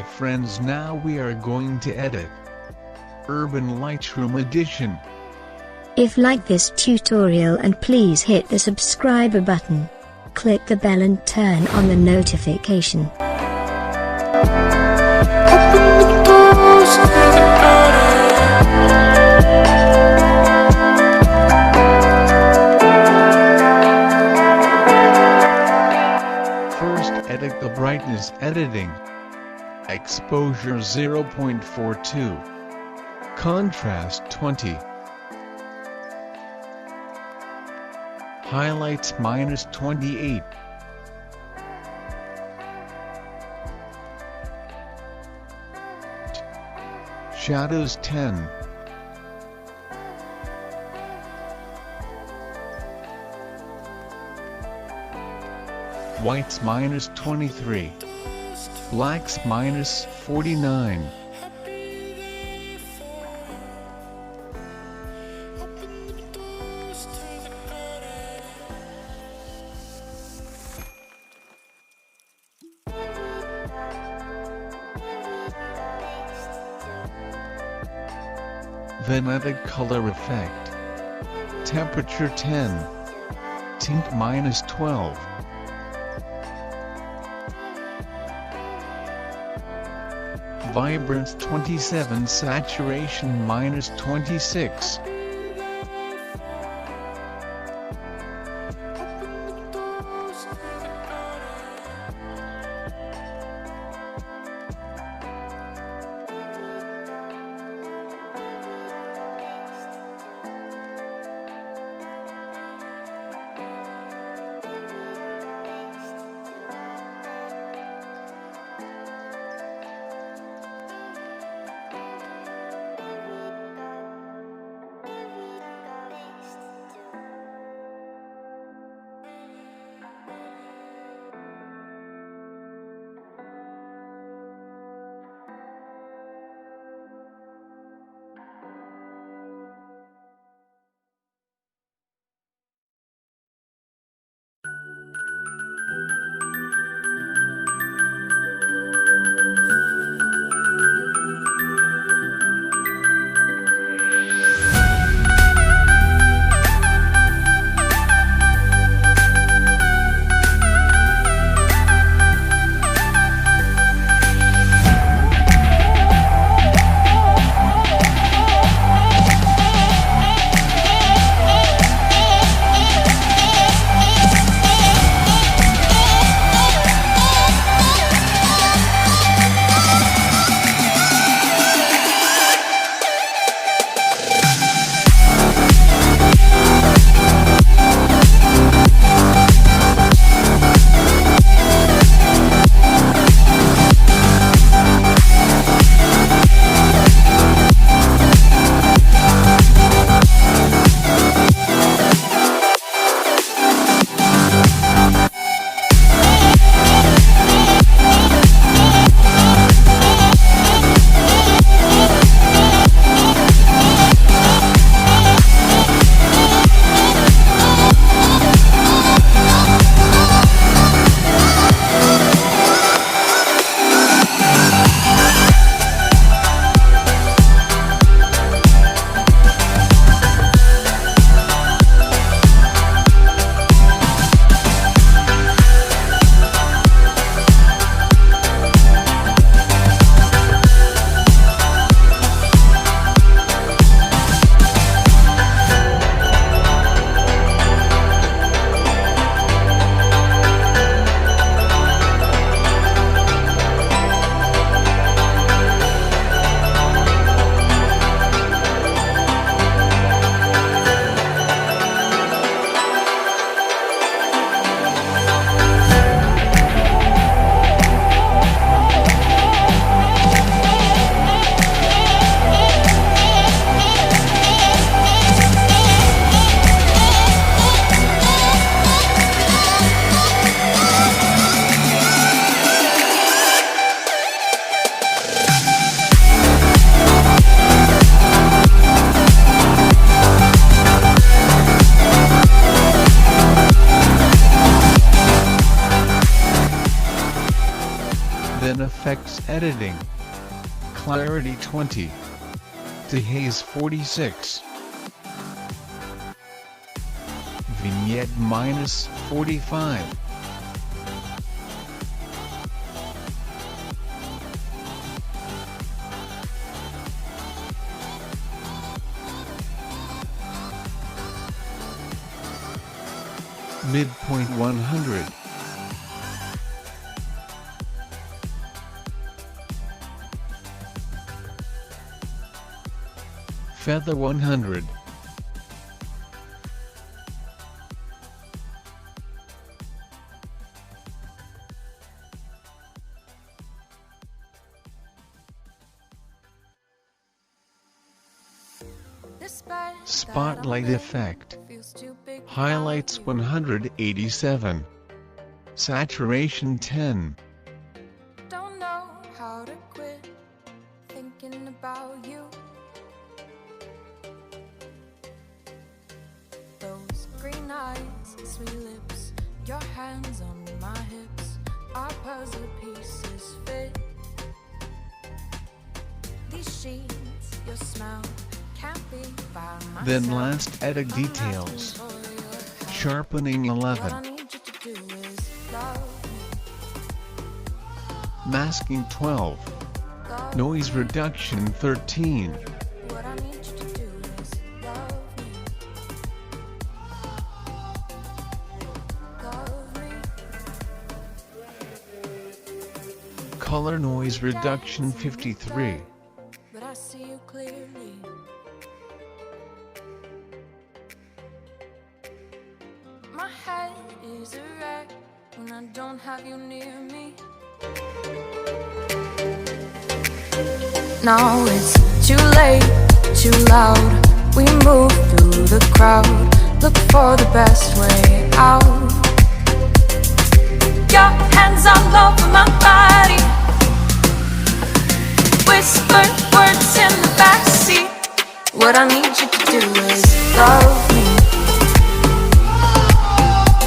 Hi friends, now we are going to edit Urban Lightroom Edition. If like this tutorial, and please hit the subscribe button. Click the bell and turn on the notification. First, edit the brightness editing. Exposure 0.42. Contrast 20. Highlights -28. Shadows 10. Whites -23. Blacks -49. Then edit color effect. Temperature 10. Tint -12. Vibrance 27. Saturation -26. effects editing. Clarity 20. Dehaze 46. Vignette -45. Midpoint 100. Feather 100. Spotlight effect. Highlights 187. Saturation 10. Don't know how to quit thinking about you. Those green eyes, sweet lips, your hands on my hips, our puzzle pieces fit. These sheets, your smell can't be by myself. Then last edit details. Sharpening 11. Masking 12. Noise reduction 13. Color noise reduction 53. But I see you clearly. My head is a wreck when I don't have you near me. Now it's too late, too loud. We move through the crowd, look for the best way out. Your hands all over my body, whispered words in the backseat. What I need you to do is love